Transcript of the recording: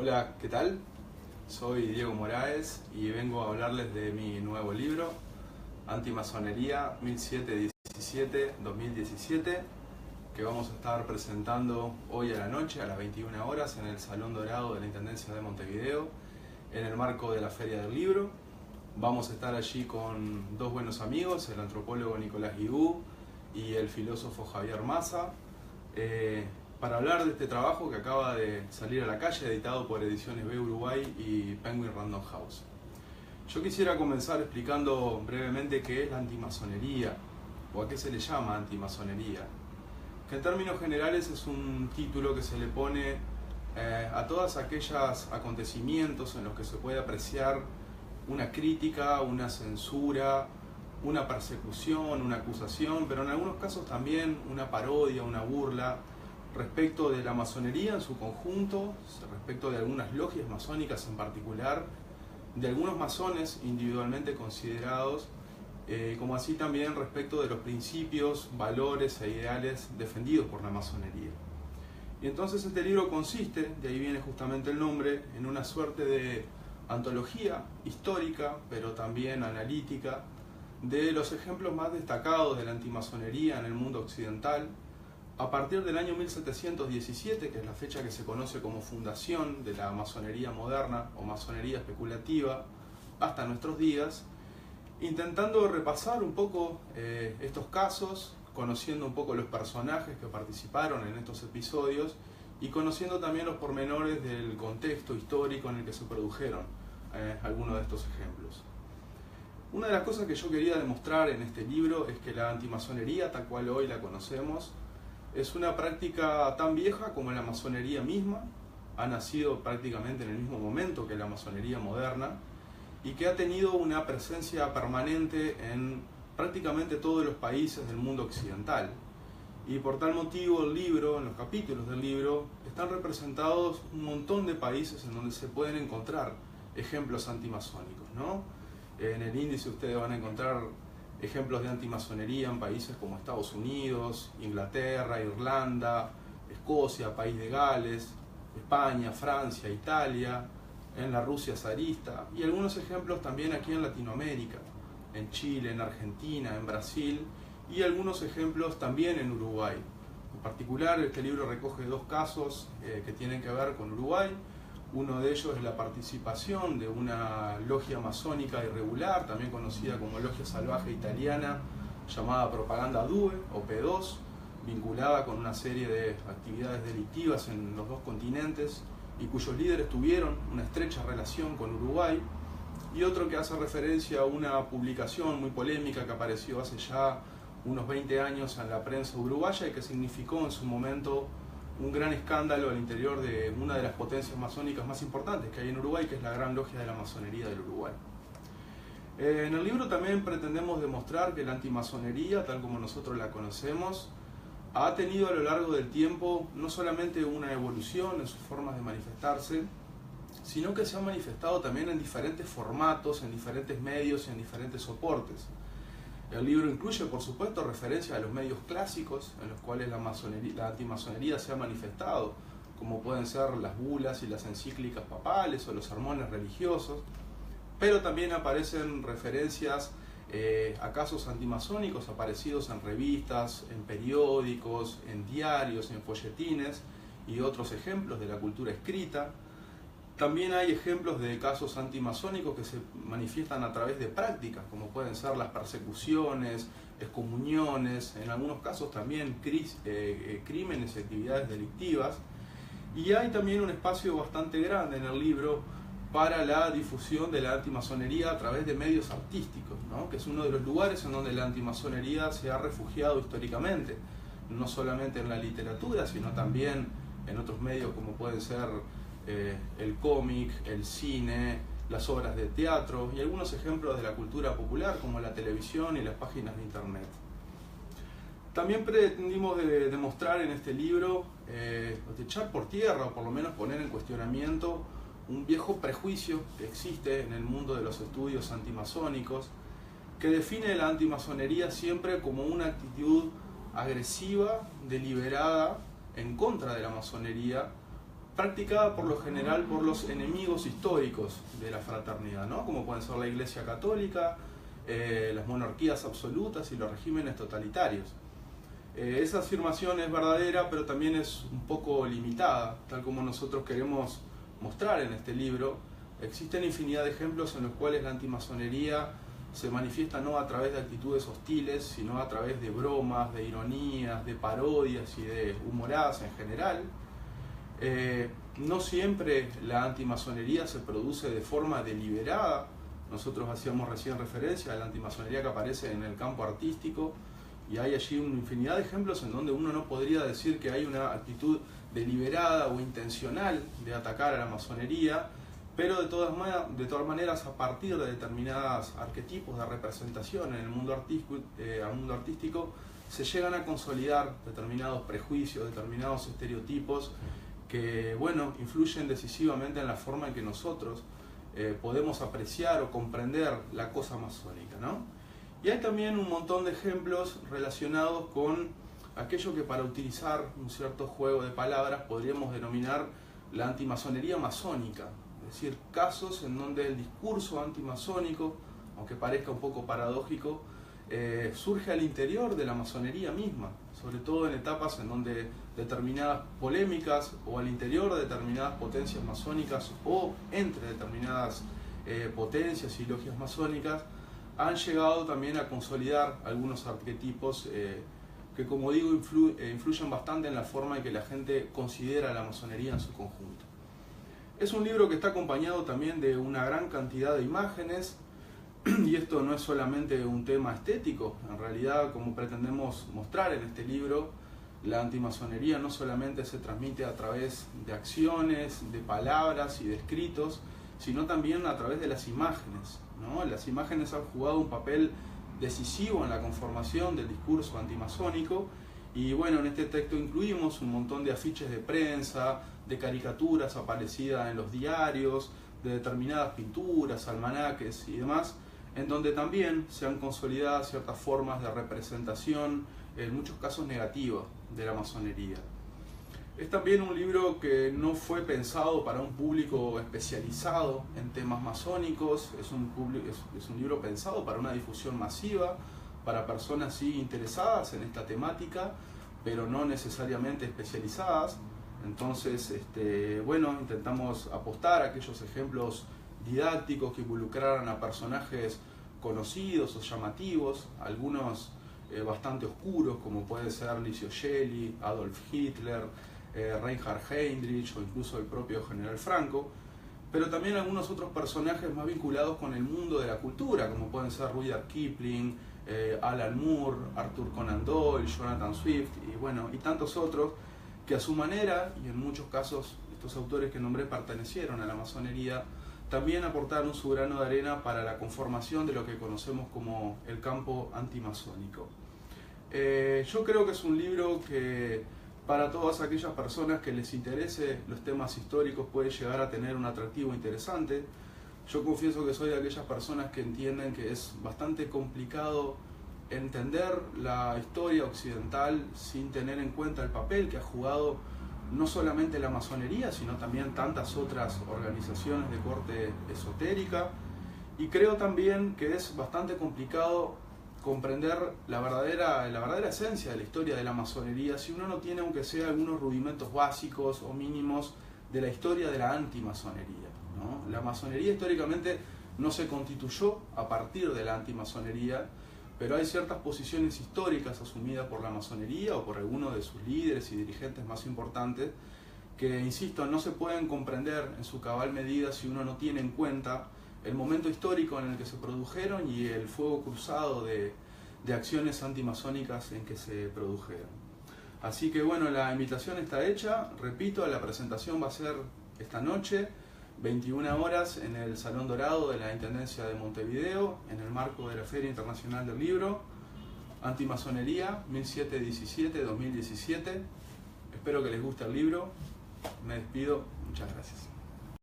Hola, ¿qué tal? Soy Diego Moraes y vengo a hablarles de mi nuevo libro, Antimasonería 1717-2017, que vamos a estar presentando hoy a la noche a las 21 horas en el Salón Dorado de la Intendencia de Montevideo, en el marco de la Feria del Libro. Vamos a estar allí con dos buenos amigos, el antropólogo Nicolás Guigú y el filósofo Javier Massa, para hablar de este trabajo que acaba de salir a la calle, editado por Ediciones B Uruguay y Penguin Random House. Yo quisiera comenzar explicando brevemente qué es la antimasonería, o a qué se le llama antimasonería, que en términos generales es un título que se le pone a todos aquellos acontecimientos en los que se puede apreciar una crítica, una censura, una persecución, una acusación, pero en algunos casos también una parodia, una burla, respecto de la masonería en su conjunto, respecto de algunas logias masónicas en particular, de algunos masones individualmente considerados, como así también respecto de los principios, valores e ideales defendidos por la masonería. Y entonces este libro consiste, de ahí viene justamente el nombre, en una suerte de antología histórica, pero también analítica, de los ejemplos más destacados de la antimasonería en el mundo occidental, a partir del año 1717, que es la fecha que se conoce como fundación de la masonería moderna o masonería especulativa, hasta nuestros días, intentando repasar un poco estos casos, conociendo un poco los personajes que participaron en estos episodios y conociendo también los pormenores del contexto histórico en el que se produjeron algunos de estos ejemplos. Una de las cosas que yo quería demostrar en este libro es que la antimasonería, tal cual hoy la conocemos, es una práctica tan vieja como la masonería misma, ha nacido prácticamente en el mismo momento que la masonería moderna y que ha tenido una presencia permanente en prácticamente todos los países del mundo occidental. Y por tal motivo el libro, en los capítulos del libro, están representados un montón de países en donde se pueden encontrar ejemplos antimasónicos, ¿no? En el índice ustedes van a encontrar ejemplos de antimasonería en países como Estados Unidos, Inglaterra, Irlanda, Escocia, País de Gales, España, Francia, Italia, en la Rusia zarista, y algunos ejemplos también aquí en Latinoamérica, en Chile, en Argentina, en Brasil, y algunos ejemplos también en Uruguay. En particular, este libro recoge dos casos que tienen que ver con Uruguay. Uno de ellos es la participación de una logia masónica irregular, también conocida como logia salvaje italiana, llamada Propaganda Due, o P2, vinculada con una serie de actividades delictivas en los dos continentes y cuyos líderes tuvieron una estrecha relación con Uruguay. Y otro que hace referencia a una publicación muy polémica que apareció hace ya unos 20 años en la prensa uruguaya y que significó en su momento un gran escándalo al interior de una de las potencias masónicas más importantes que hay en Uruguay, que es la Gran Logia de la Masonería del Uruguay. En el libro también pretendemos demostrar que la antimasonería, tal como nosotros la conocemos, ha tenido a lo largo del tiempo no solamente una evolución en sus formas de manifestarse, sino que se ha manifestado también en diferentes formatos, en diferentes medios y en diferentes soportes. El libro incluye, por supuesto, referencias a los medios clásicos en los cuales la antimasonería se ha manifestado, como pueden ser las bulas y las encíclicas papales o los sermones religiosos, pero también aparecen referencias a casos antimasónicos aparecidos en revistas, en periódicos, en diarios, en folletines y otros ejemplos de la cultura escrita. También hay ejemplos de casos antimasónicos que se manifiestan a través de prácticas, como pueden ser las persecuciones, excomuniones, en algunos casos también crímenes y actividades delictivas. Y hay también un espacio bastante grande en el libro para la difusión de la antimasonería a través de medios artísticos, ¿no? Que es uno de los lugares en donde la antimasonería se ha refugiado históricamente, no solamente en la literatura, sino también en otros medios como pueden ser el cómic, el cine, las obras de teatro y algunos ejemplos de la cultura popular como la televisión y las páginas de internet. También pretendimos demostrar en este libro, echar por tierra o por lo menos poner en cuestionamiento un viejo prejuicio que existe en el mundo de los estudios antimasónicos, que define la antimasonería siempre como una actitud agresiva, deliberada, en contra de la masonería, practicada por lo general por los enemigos históricos de la fraternidad, ¿no? Como pueden ser la Iglesia Católica, las monarquías absolutas y los regímenes totalitarios. Esa afirmación es verdadera, pero también es un poco limitada, tal como nosotros queremos mostrar en este libro. Existen infinidad de ejemplos en los cuales la antimasonería se manifiesta no a través de actitudes hostiles, sino a través de bromas, de ironías, de parodias y de humoradas en general. No siempre la antimasonería se produce de forma deliberada. Nosotros hacíamos recién referencia a la antimasonería que aparece en el campo artístico, y hay allí una infinidad de ejemplos en donde uno no podría decir que hay una actitud deliberada o intencional de atacar a la masonería, pero de todas maneras, a partir de determinados arquetipos de representación en el mundo artístico, se llegan a consolidar determinados prejuicios, determinados estereotipos que, bueno, influyen decisivamente en la forma en que nosotros podemos apreciar o comprender la cosa masónica, ¿no? Y hay también un montón de ejemplos relacionados con aquello que, para utilizar un cierto juego de palabras, podríamos denominar la antimasonería masónica. Es decir, casos en donde el discurso antimasónico, aunque parezca un poco paradójico, surge al interior de la masonería misma, sobre todo en etapas en donde determinadas polémicas o al interior de determinadas potencias masónicas o entre determinadas potencias y logias masónicas han llegado también a consolidar algunos arquetipos que, como digo, influyen bastante en la forma en que la gente considera la masonería en su conjunto. Es un libro que está acompañado también de una gran cantidad de imágenes, y esto no es solamente un tema estético. En realidad, como pretendemos mostrar en este libro, la antimasonería no solamente se transmite a través de acciones, de palabras y de escritos, sino también a través de las imágenes, ¿no? Las imágenes han jugado un papel decisivo en la conformación del discurso antimasónico, y bueno, en este texto incluimos un montón de afiches de prensa, de caricaturas aparecidas en los diarios, de determinadas pinturas, almanaques y demás, en donde también se han consolidado ciertas formas de representación, en muchos casos negativas, de la masonería. Es también un libro que no fue pensado para un público especializado en temas masónicos, es un libro pensado para una difusión masiva, para personas sí interesadas en esta temática, pero no necesariamente especializadas. Entonces, bueno, intentamos apostar a aquellos ejemplos didácticos que involucraran a personajes conocidos o llamativos, algunos bastante oscuros, como puede ser Licio Gelli, Adolf Hitler, Reinhard Heydrich o incluso el propio General Franco, pero también algunos otros personajes más vinculados con el mundo de la cultura, como pueden ser Rudyard Kipling, Alan Moore, Arthur Conan Doyle, Jonathan Swift y bueno, y tantos otros que a su manera, y en muchos casos estos autores que nombré pertenecieron a la masonería, también aportaron su grano de arena para la conformación de lo que conocemos como el campo antimasónico. Yo creo que es un libro que para todas aquellas personas que les interese los temas históricos puede llegar a tener un atractivo interesante. Yo confieso que soy de aquellas personas que entienden que es bastante complicado entender la historia occidental sin tener en cuenta el papel que ha jugado no solamente la masonería, sino también tantas otras organizaciones de corte esotérica. Y creo también que es bastante complicado comprender la verdadera esencia de la historia de la masonería si uno no tiene, aunque sea, algunos rudimentos básicos o mínimos de la historia de la antimasonería, ¿no? La masonería históricamente no se constituyó a partir de la antimasonería, pero hay ciertas posiciones históricas asumidas por la masonería o por algunos de sus líderes y dirigentes más importantes que, insisto, no se pueden comprender en su cabal medida si uno no tiene en cuenta el momento histórico en el que se produjeron y el fuego cruzado de acciones antimasónicas en que se produjeron. Así que bueno, la invitación está hecha. Repito, la presentación va a ser esta noche, 21 horas, en el Salón Dorado de la Intendencia de Montevideo, en el marco de la Feria Internacional del Libro, Antimasonería 1717-2017. Espero que les guste el libro. Me despido. Muchas gracias.